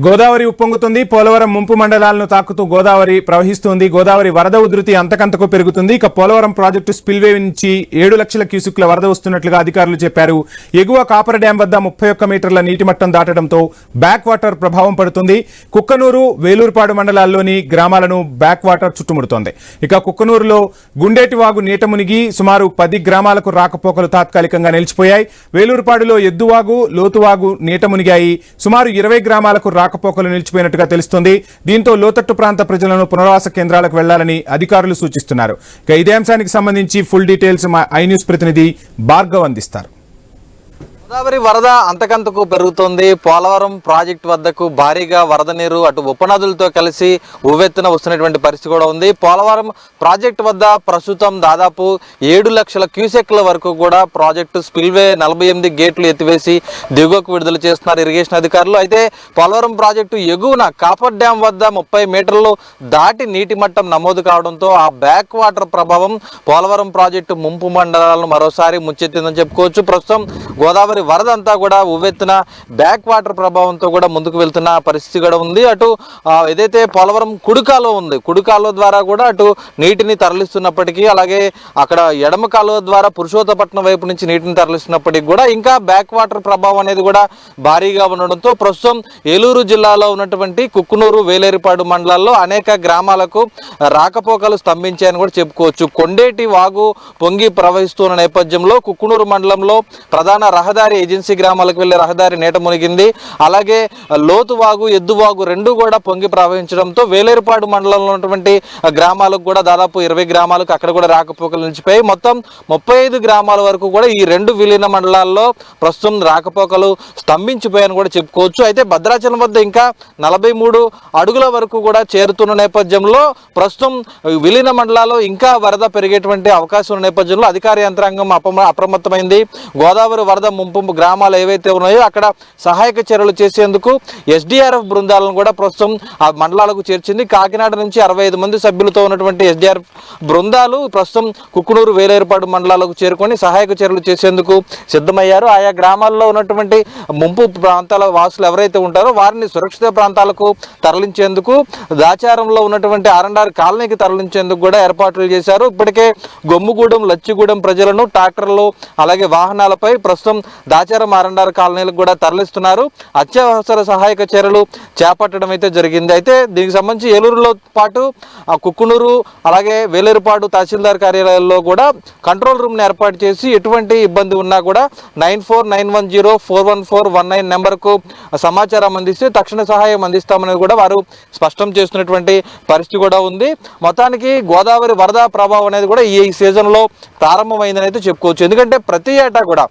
గోదావరి ఉప్పొంగుతుంది. పోలవరం ముంపు మండలాలను తాకుతూ గోదావరి ప్రవహిస్తుంది. గోదావరి వరద ఉధృతి అంతకంతకు పెరుగుతుంది. ఇక పోలవరం ప్రాజెక్టు స్పిల్వే నుంచి 7 లక్షల క్యూసెక్ల వరద వస్తున్నట్లుగా అధికారులు చెప్పారు. ఎగువ కాపర్ డ్యాం వద్ద 31 మీటర్ల నీటి మట్టం దాటడంతో బ్యాక్ వాటర్ ప్రభావం పడుతుంది. కుక్కనూరు, వేలూరుపాడు మండలాల్లోని గ్రామాలను బ్యాక్ వాటర్ చుట్టుముడుతోంది. ఇక కుక్కనూరులో గుండేటివాగు నీట మునిగి సుమారు 10 గ్రామాలకు రాకపోకలు తాత్కాలికంగా నిలిచిపోయాయి. వేలూరుపాడులో ఎద్దువాగు, లోతువాగు నీట మునిగాయి. సుమారు 20 గ్రామాలకు రాకపోకలు నిలిచిపోయినట్టుగా తెలుస్తోంది. దీంతో లోతట్టు ప్రాంత ప్రజలను పునరావాస కేంద్రాలకు వెళ్లాలని అధికారులు సూచిస్తున్నారు. ఇక ఇదే అంశానికి సంబంధించి ఫుల్ డీటెయిల్స్ మా ఐ న్యూస్ ప్రతినిధి భార్గవ్ అందిస్తారు. గోదావరి వరద అంతకంతకు పెరుగుతోంది. పోలవరం ప్రాజెక్టు వద్దకు భారీగా వరద నీరు అటు ఉపనదులతో కలిసి ఉవ్వెత్తున వస్తున్నటువంటి పరిస్థితి కూడా ఉంది. పోలవరం ప్రాజెక్టు వద్ద ప్రస్తుతం దాదాపు 7 లక్షల క్యూసెక్ల వరకు కూడా ప్రాజెక్టు స్పిల్వే 48 గేట్లు ఎత్తివేసి దిగువకు విడుదల చేస్తున్నారు ఇరిగేషన్ అధికారులు. అయితే పోలవరం ప్రాజెక్టు ఎగువన కాపర్ డ్యాం వద్ద 30 మీటర్లు దాటి నీటి మట్టం నమోదు కావడంతో ఆ బ్యాక్ వాటర్ ప్రభావం పోలవరం ప్రాజెక్టు ముంపు మండలాలను మరోసారి ముంచెత్తిందని చెప్పుకోవచ్చు. ప్రస్తుతం గోదావరి వరద అంతా కూడా ఉవ్వెత్తున బ్యాక్ వాటర్ ప్రభావంతో కూడా ముందుకు వెళ్తున్న పరిస్థితి కూడా ఉంది. అటు ఏదైతే పోలవరం కుడికాలువ ఉంది, కుడికాలువ ద్వారా కూడా అటు నీటిని తరలిస్తున్నప్పటికీ, అలాగే అక్కడ ఎడమ కాలువ ద్వారా పురుషోత్తపట్నం వైపు నుంచి నీటిని తరలిస్తున్నప్పటికీ కూడా ఇంకా బ్యాక్ వాటర్ ప్రభావం అనేది కూడా భారీగా ఉండడంతో ప్రస్తుతం ఏలూరు జిల్లాలో ఉన్నటువంటి కుక్కునూరు, వేలేరుపాడు మండలాల్లో అనేక గ్రామాలకు రాకపోకలు స్తంభించాయని కూడా చెప్పుకోవచ్చు. కొండేటి వాగు పొంగి ప్రవహిస్తున్న నేపథ్యంలో కుక్కునూరు మండలంలో ప్రధాన రహదారి ఏజెన్సీ గ్రామాలకు వెళ్లే రహదారి నీట మునిగింది. అలాగే లోతువాగు, ఎద్దువాగు రెండు కూడా పొంగి ప్రవహించడంతో వేలేరుపాడు మండలంలో ఉన్నటువంటి గ్రామాలకు కూడా దాదాపు 20 గ్రామాలకు అక్కడ కూడా రాకపోకలు నిలిచిపోయి మొత్తం 35 గ్రామాల వరకు కూడా ఈ రెండు విలీన మండలాల్లో ప్రస్తుతం రాకపోకలు స్తంభించిపోయాయని కూడా చెప్పుకోవచ్చు. అయితే భద్రాచలం వద్ద ఇంకా 43 అడుగుల వరకు కూడా చేరుతున్న నేపథ్యంలో ప్రస్తుతం విలీన మండలాల్లో ఇంకా వరద పెరిగేటువంటి అవకాశం ఉన్న నేపథ్యంలో అధికార యంత్రాంగం అప్రమత్తమైంది. గోదావరి వరద ముంపు గ్రామాలు ఏవైతే ఉన్నాయో అక్కడ సహాయక చర్యలు చేసేందుకు ఎస్డిఆర్ఎఫ్ బృందాలను కూడా ప్రస్తుతం ఆ మండలాలకు చేర్చింది. కాకినాడ నుంచి 65 మంది సభ్యులతో ఉన్నటువంటి ఎస్డిఆర్ఎఫ్ బృందాలు ప్రస్తుతం కుక్కునూరు, వేలేరుపాడు మండలాలకు చేరుకొని సహాయక చర్యలు చేసేందుకు సిద్ధమయ్యారు. ఆయా గ్రామాల్లో ఉన్నటువంటి ముంపు ప్రాంతాల వాసులు ఎవరైతే ఉంటారో వారిని సురక్షిత ప్రాంతాలకు తరలించేందుకు, దాచారంలో ఉన్నటువంటి ఆర్ఎండ్ఆర్ కాలనీకి తరలించేందుకు కూడా ఏర్పాట్లు చేశారు. ఇప్పటికే గొమ్ముగూడెం, లచ్చిగూడెం ప్రజలను ట్రాక్టర్లు అలాగే వాహనాలపై ప్రస్తుతం దాచారం ఆర్ఎండ్ఆర్ కాలనీలకు కూడా తరలిస్తున్నారు. అత్యవసర సహాయక చర్యలు చేపట్టడం అయితే జరిగింది. అయితే దీనికి సంబంధించి ఏలూరులో పాటు కుక్కునూరు అలాగే వేలేరుపాడు తహసీల్దార్ కార్యాలయాల్లో కూడా కంట్రోల్ రూమ్ని ఏర్పాటు చేసి ఎటువంటి ఇబ్బంది ఉన్నా కూడా 9491041419 నెంబర్కు సమాచారం అందిస్తే తక్షణ సహాయం అందిస్తామని కూడా వారు స్పష్టం చేస్తున్నటువంటి పరిస్థితి కూడా ఉంది. మొత్తానికి గోదావరి వరద ప్రభావం అనేది కూడా ఈ సీజన్లో ప్రారంభమైందని అయితే చెప్పుకోవచ్చు. ఎందుకంటే ప్రతి ఏటా కూడా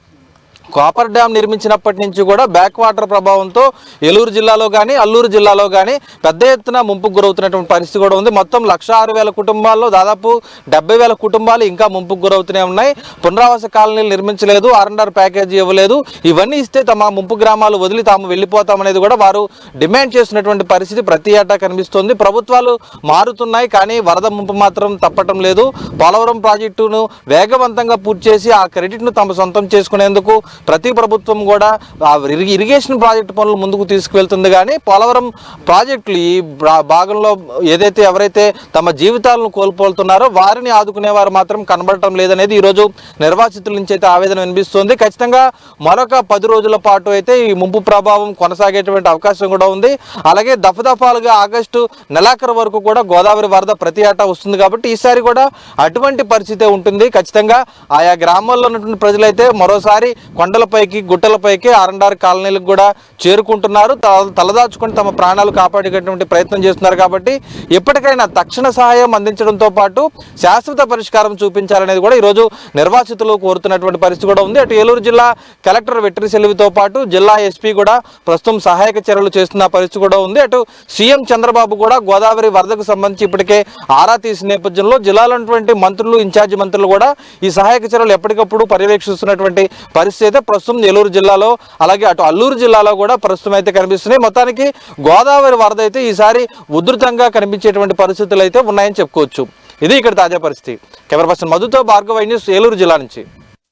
కాపర్ డ్యామ్ నిర్మించినప్పటి నుంచి కూడా బ్యాక్ వాటర్ ప్రభావంతో ఏలూరు జిల్లాలో కానీ అల్లూరు జిల్లాలో కానీ పెద్ద ఎత్తున ముంపుకు గురవుతున్నటువంటి పరిస్థితి కూడా ఉంది. మొత్తం 106,000 కుటుంబాల్లో దాదాపు 70,000 కుటుంబాలు ఇంకా ముంపుకు గురవుతూనే ఉన్నాయి. పునరావాస కాలనీలు నిర్మించలేదు, ఆర్ఎండ్ఆర్ ప్యాకేజీ ఇవ్వలేదు. ఇవన్నీ ఇస్తే తమ ముంపు గ్రామాలు వదిలి తాము వెళ్ళిపోతామనేది కూడా వారు డిమాండ్ చేసినటువంటి పరిస్థితి ప్రతి ఏటా కనిపిస్తోంది. ప్రభుత్వాలు మారుతున్నాయి కానీ వరద ముంపు మాత్రం తప్పటం లేదు. పోలవరం ప్రాజెక్టును వేగవంతంగా పూర్తి చేసి ఆ క్రెడిట్ను తమ సొంతం చేసుకునేందుకు ప్రతి ప్రభుత్వం కూడా ఇరిగేషన్ ప్రాజెక్టు పనులు ముందుకు తీసుకువెళ్తుంది. కానీ పోలవరం ప్రాజెక్టులు ఈ భాగంలో ఏదైతే ఎవరైతే తమ జీవితాలను కోల్పోతున్నారో వారిని ఆదుకునేవారు మాత్రం కనబడటం లేదనేది ఈరోజు నిర్వాసితుల నుంచి అయితే ఆవేదన వినిపిస్తుంది. ఖచ్చితంగా మరొక 10 రోజుల పాటు అయితే ఈ ముంపు ప్రభావం కొనసాగేటువంటి అవకాశం కూడా ఉంది. అలాగే దఫదఫాలుగా ఆగస్టు నెలాఖరు వరకు కూడా గోదావరి వరద ప్రతి ఏటా వస్తుంది కాబట్టి ఈసారి కూడా అటువంటి పరిస్థితే ఉంటుంది. ఖచ్చితంగా ఆయా గ్రామాల్లో ఉన్నటువంటి ప్రజలైతే మరోసారి కొండలపైకి, గుట్టలపైకి ఆర్ఎండ్ఆర్ కాలనీలకు కూడా చేరుకుంటున్నారు. తలదాచుకొని తమ ప్రాణాలు కాపాడేటువంటి ప్రయత్నం చేస్తున్నారు. కాబట్టి ఎప్పటికైనా తక్షణ సహాయం అందించడంతో పాటు శాశ్వత పరిష్కారం చూపించాలనేది కూడా ఈరోజు నిర్వాసితులు కోరుతున్నటువంటి పరిస్థితి కూడా ఉంది. అటు ఏలూరు జిల్లా కలెక్టర్ వెట్రి సెల్వితో పాటు జిల్లా ఎస్పీ కూడా ప్రస్తుతం సహాయక చర్యలు చేస్తున్న పరిస్థితి కూడా ఉంది. అటు సీఎం చంద్రబాబు కూడా గోదావరి వరదకు సంబంధించి ఇప్పటికే ఆరా తీసిన నేపథ్యంలో జిల్లాలో ఉన్నటువంటి మంత్రులు, ఇన్ఛార్జి మంత్రులు కూడా ఈ సహాయక చర్యలు ఎప్పటికప్పుడు పర్యవేక్షిస్తున్నటువంటి పరిస్థితి అయితే ప్రస్తుతం ఏలూరు జిల్లాలో అలాగే అటు అల్లూరు జిల్లాలో కూడా ప్రస్తుతం అయితే కనిపిస్తున్నాయి. మొత్తానికి గోదావరి వరద అయితే ఈసారి ఉధృతంగా కనిపించేటువంటి పరిస్థితులు అయితే ఉన్నాయని చెప్పుకోవచ్చు. ఇది ఇక్కడ తాజా పరిస్థితి. కెమెరా పర్సన్ మధుతో భార్గవ్, ఐ న్యూస్, ఏలూరు జిల్లా నుంచి.